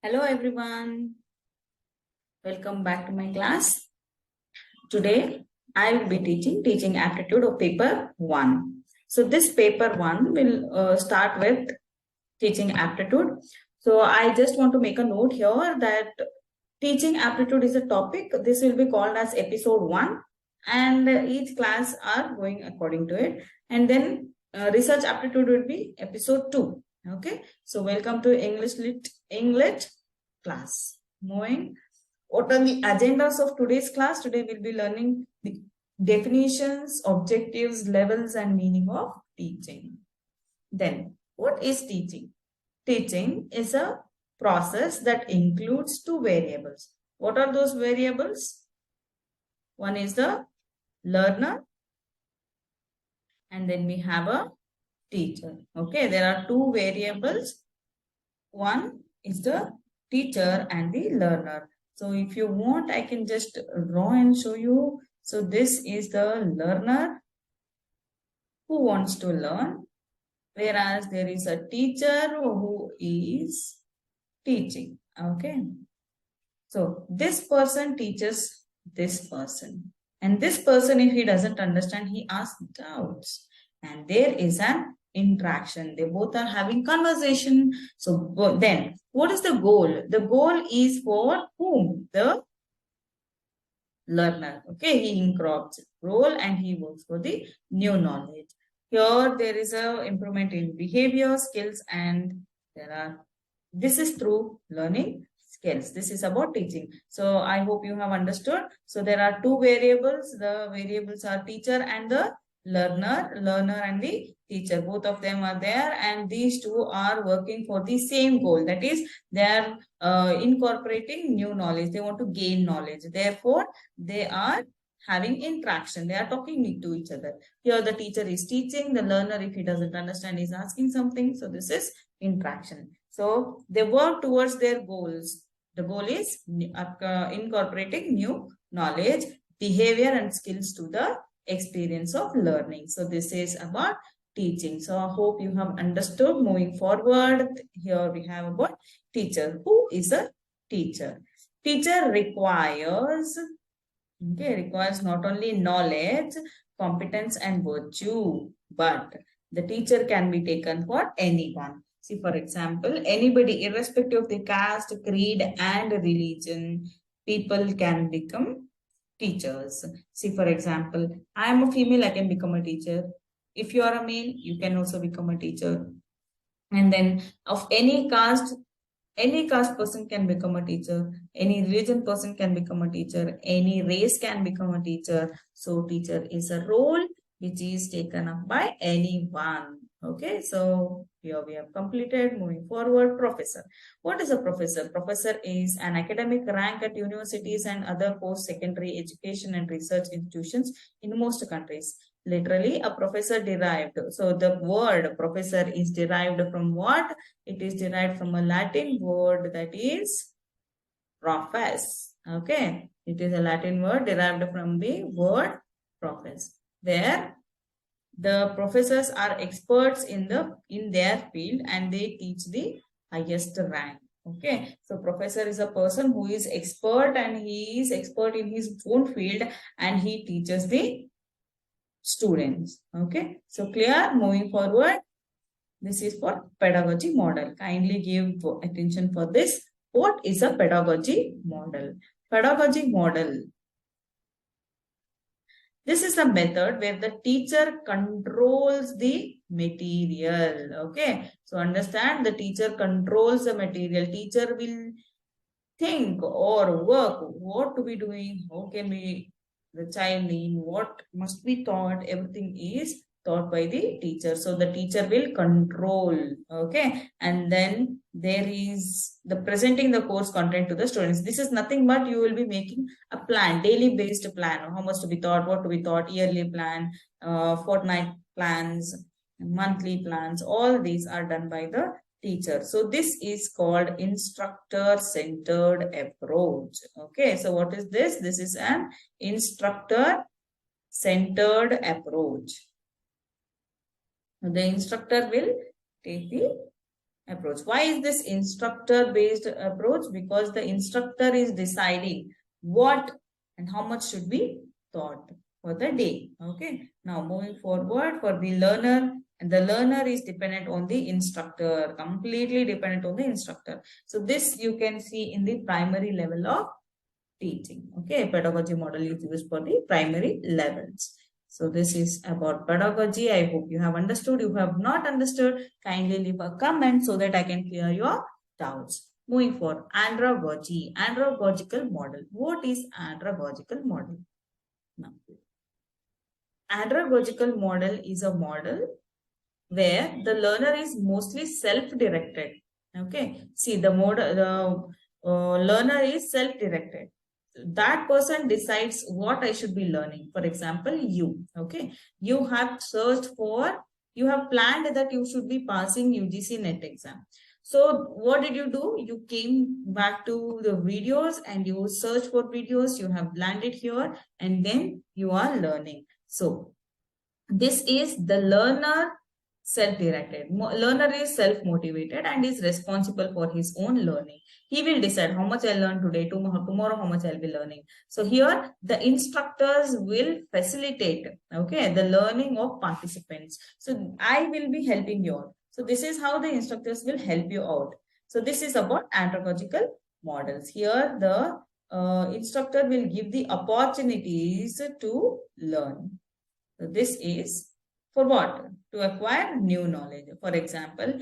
Hello everyone, welcome back to my class. Today I will be teaching aptitude of paper 1. So this paper 1 will start with teaching aptitude. So I just want to make a note here that teaching aptitude is a topic. This will be called as episode 1 and each class are going according to it, and then research aptitude will be episode 2. Okay, so welcome to English class. Moving, what are the agendas of today's class? Today we'll be learning the definitions, objectives, levels, and meaning of teaching. Then, what is teaching? Teaching is a process that includes two variables. What are those variables? One is the learner, and then we have a teacher. Okay, there are two variables. One is the teacher and the learner. So if you want, I can just draw and show you. So this is the learner who wants to learn, whereas there is a teacher who is teaching. Okay. So this person teaches this person. And this person, if he doesn't understand, he asks doubts. And there is an interaction. They both are having conversation. So then, what is the goal? The goal is for whom? The learner. Okay, he incorporates role and he works for the new knowledge. Here there is a improvement in behavior, skills, and this is through learning skills. This is about teaching. So I hope you have understood. So there are two variables. The variables are teacher and the learner and the teacher. Both of them are there, and these two are working for the same goal. That is, they are incorporating new knowledge. They want to gain knowledge. Therefore, they are having interaction. They are talking to each other. Here the teacher is teaching. The learner, if he doesn't understand, is asking something. So this is interaction. So they work towards their goals. The goal is incorporating new knowledge, behavior, and skills to the experience of learning. So this is about teaching. So I hope you have understood. Moving forward, here we have about teacher. Who is a teacher? Teacher requires not only knowledge, competence, and virtue, but the teacher can be taken for anyone. See, for example, anybody, irrespective of the caste, creed, and religion, people can become teachers. See, for example, I am a female, I can become a teacher. If you are a male, you can also become a teacher. And then of any caste person can become a teacher. Any religion person can become a teacher. Any race can become a teacher. So teacher is a role which is taken up by anyone. Okay, so here we have completed. Moving forward, professor. What is a professor? Professor is an academic rank at universities and other post-secondary education and research institutions in most countries. Literally, a professor derived. So the word professor is derived from what? It is derived from a Latin word, that is profess. Okay, it is a Latin word derived from the word profess. There, the professors are experts in their field and they teach the highest rank. Okay, so professor is a person who is expert and he is expert in his own field and he teaches the students. Okay, so clear. Moving forward, this is for pedagogy model. Kindly give attention for this. What is a pedagogy model? Pedagogy model. This is a method where the teacher controls the material. Okay, so understand, the teacher controls the material. Teacher will think or work what to be doing, how can we the child learn, what must be taught, everything is taught by the teacher. So the teacher will control. Okay, and then there is the presenting the course content to the students. This is nothing but you will be making a plan, daily based plan, how much to be taught, what to be taught, yearly plan, fortnight plans, monthly plans. All these are done by the teacher. So this is called instructor centered approach. Okay, so what is this? This is an instructor centered approach. The instructor will take the approach. Why is this instructor based approach? Because the instructor is deciding what and how much should be taught for the day. Okay. Now moving forward for the learner, and the learner is dependent on the instructor, completely dependent on the instructor. So this you can see in the primary level of teaching. Okay, pedagogy model is used for the primary levels. So this is about pedagogy. I hope you have understood. If you have not understood, kindly leave a comment so that I can clear your doubts. Moving forward, andragogy, andragogical model. What is andragogical model? Now, andragogical model is a model where the learner is mostly self-directed. Okay, see the model, the learner is self-directed. That person decides what I should be learning. For example, you, okay, you have searched for, you have planned that you should be passing UGC net exam. So what did you do? You came back to the videos and you search for videos, you have landed here, and then you are learning. So this is the learner self-directed. Learner is self-motivated and is responsible for his own learning. He will decide how much I learn today, tomorrow how much I'll be learning. So here the instructors will facilitate, okay, the learning of participants. So I will be helping you out. So this is how the instructors will help you out. So this is about andragogical models. Here the instructor will give the opportunities to learn. So this is for what? To acquire new knowledge. For example,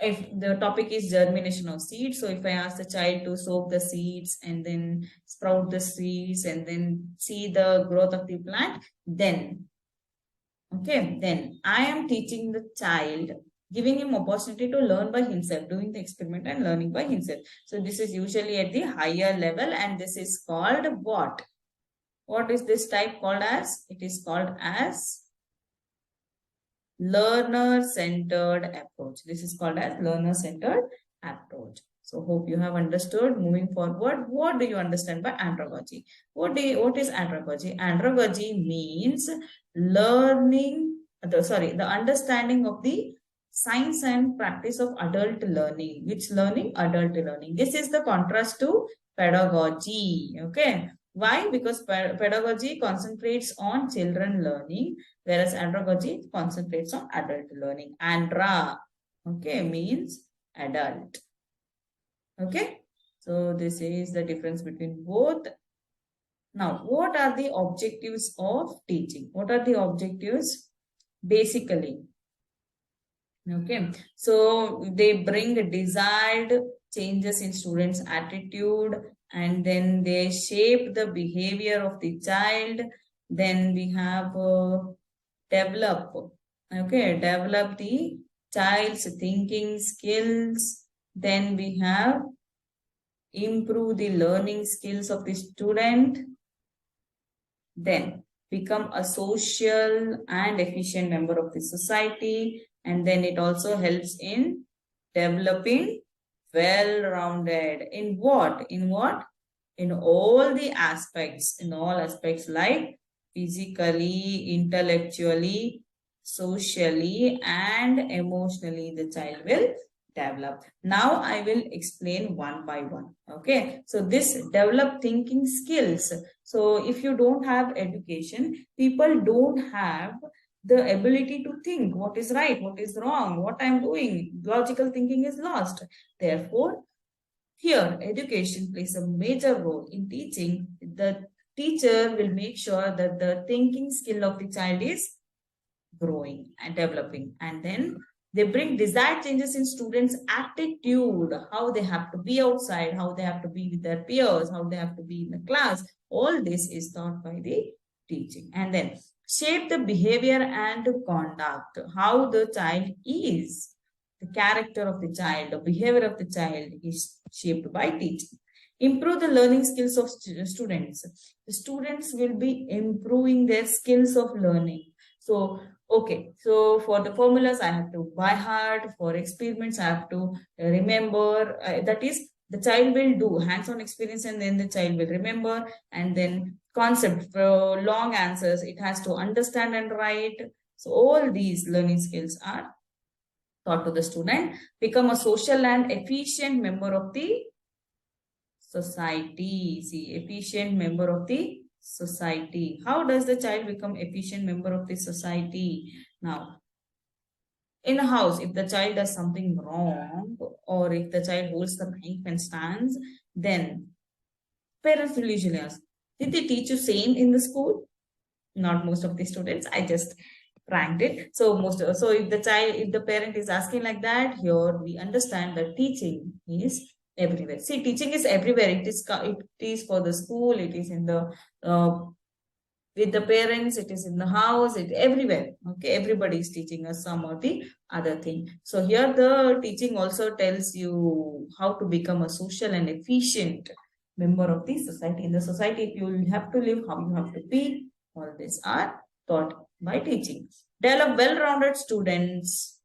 if the topic is germination of seeds, so if I ask the child to soak the seeds and then sprout the seeds and then see the growth of the plant, then, okay, then I am teaching the child, giving him opportunity to learn by himself, doing the experiment and learning by himself. So this is usually at the higher level, and this is called what? What is this type called as? It is called as learner-centered approach. This is called as learner-centered approach. So hope you have understood. Moving forward, what do you understand by andragogy? What is andragogy? Andragogy means learning, the understanding of the science and practice of adult learning. Which learning? Adult learning. This is the contrast to pedagogy. Okay. Why? Because pedagogy concentrates on children learning, whereas andragogy concentrates on adult learning. Andra, okay, means adult. Okay, so this is the difference between both. Now, what are the objectives of teaching? What are the objectives? Basically, okay, so they bring desired changes in students' attitude, and then they shape the behavior of the child. Then we have develop the child's thinking skills. Then we have improve the learning skills of the student. Then become a social and efficient member of the society. And then it also helps in developing well-rounded in what? In all the aspects, in all aspects, like physically, intellectually, socially, and emotionally, the child will develop. Now I will explain one by one. Okay, so this develop thinking skills. So if you don't have education, people don't have the ability to think what is right, what is wrong, what I'm doing. Logical thinking is lost. Therefore, here education plays a major role in teaching. The teacher will make sure that the thinking skill of the child is growing and developing, and then they bring desired changes in students' attitude, how they have to be outside, how they have to be with their peers, how they have to be in the class. All this is taught by the teaching. And then shape the behavior and conduct, how the child is. The character of the child, the behavior of the child is shaped by teaching. Improve the learning skills of students. The students will be improving their skills of learning. So, okay, so for the formulas, I have to by heart. For experiments, I have to remember. That is, the child will do hands-on experience and then the child will remember. And then concept for long answers, it has to understand and write. So all these learning skills are Thought to the student, become a social and efficient member of the society. See, efficient member of the society. How does the child become efficient member of the society? Now, in a house, if the child does something wrong, or if the child holds the knife and stands, then parents will usually ask, did they teach you same in the school? Not most of the students. I just pranked it. So if the child, if the parent is asking like that, here we understand that teaching is everywhere. See, teaching is everywhere. It is for the school. It is in the with the parents. It is in the house. It everywhere. Okay, everybody is teaching us some or the other thing. So here the teaching also tells you how to become a social and efficient member of the society. In the society, if you have to live, how you have to be, all these are taught by teaching. Develop well-rounded students,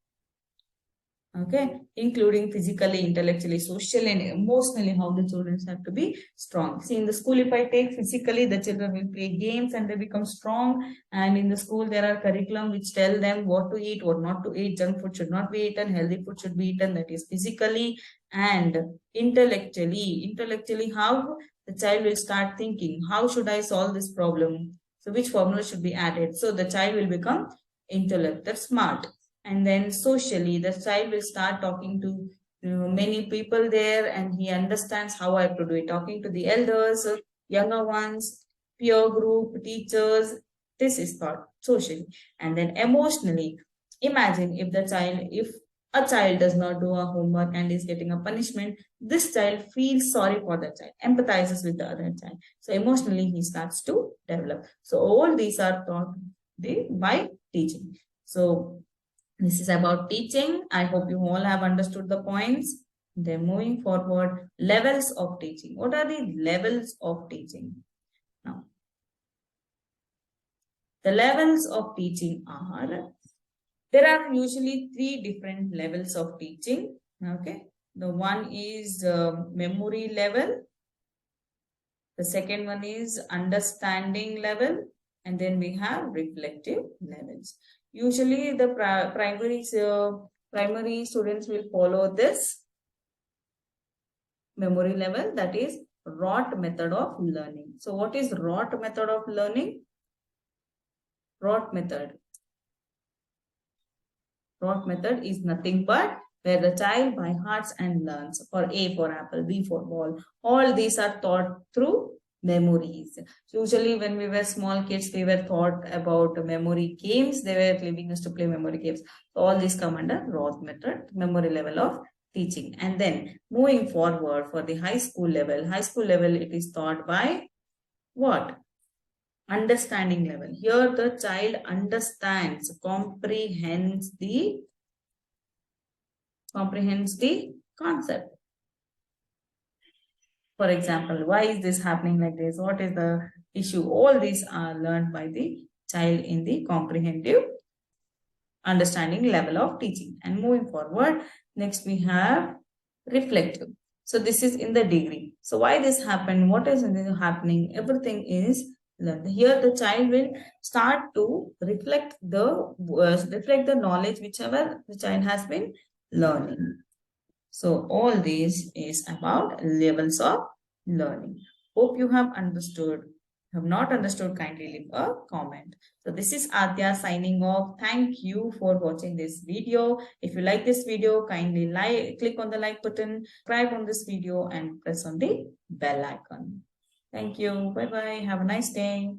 okay, including physically, intellectually, socially, and emotionally, how the children have to be strong. See, in the school, if I take physically, the children will play games and they become strong. And in the school, there are curriculum which tell them what to eat, what not to eat. Junk food should not be eaten, healthy food should be eaten. That is physically. And intellectually, how the child will start thinking, how should I solve this problem? So which formula should be added? So the child will become intellectual, smart. And then socially, the child will start talking to many people there, and he understands how I have to do it, talking to the elders, younger ones, peer group, teachers. This is taught socially. And then emotionally, imagine if a child does not do a homework and is getting a punishment, this child feels sorry for the child, empathizes with the other child. So emotionally, he starts to develop. So all these are taught by teaching. So this is about teaching. I hope you all have understood the points. Then moving forward, levels of teaching. What are the levels of teaching? Now, the levels of teaching are, there are usually three different levels of teaching. Okay. The one is memory level. The second one is understanding level. And then we have reflective levels. Usually the primary students will follow this memory level, that is rote method of learning. So what is rote method of learning? Rote method is nothing but where the child by hearts and learns. For A for apple, B for ball. All these are taught through memories. Usually when we were small kids, we were taught about memory games. They were leaving us to play memory games. So all these come under rote method, memory level of teaching. And then moving forward for the high school level, it is taught by what? Understanding level. Here the child understands, comprehends the concept. For example, why is this happening like this? What is the issue? All these are learned by the child in the comprehensive understanding level of teaching. And moving forward, next we have reflective. So this is in the degree. So why this happened? What is happening? Everything is learned. Here the child will start to reflect the knowledge whichever the child has been learning. So all this is about levels of learning. Hope you have understood. Have not understood, kindly leave a comment. So this is Adya signing off. Thank you for watching this video. If you like this video, kindly click on the like button, subscribe on this video and press on the bell icon. Thank you. Bye bye. Have a nice day.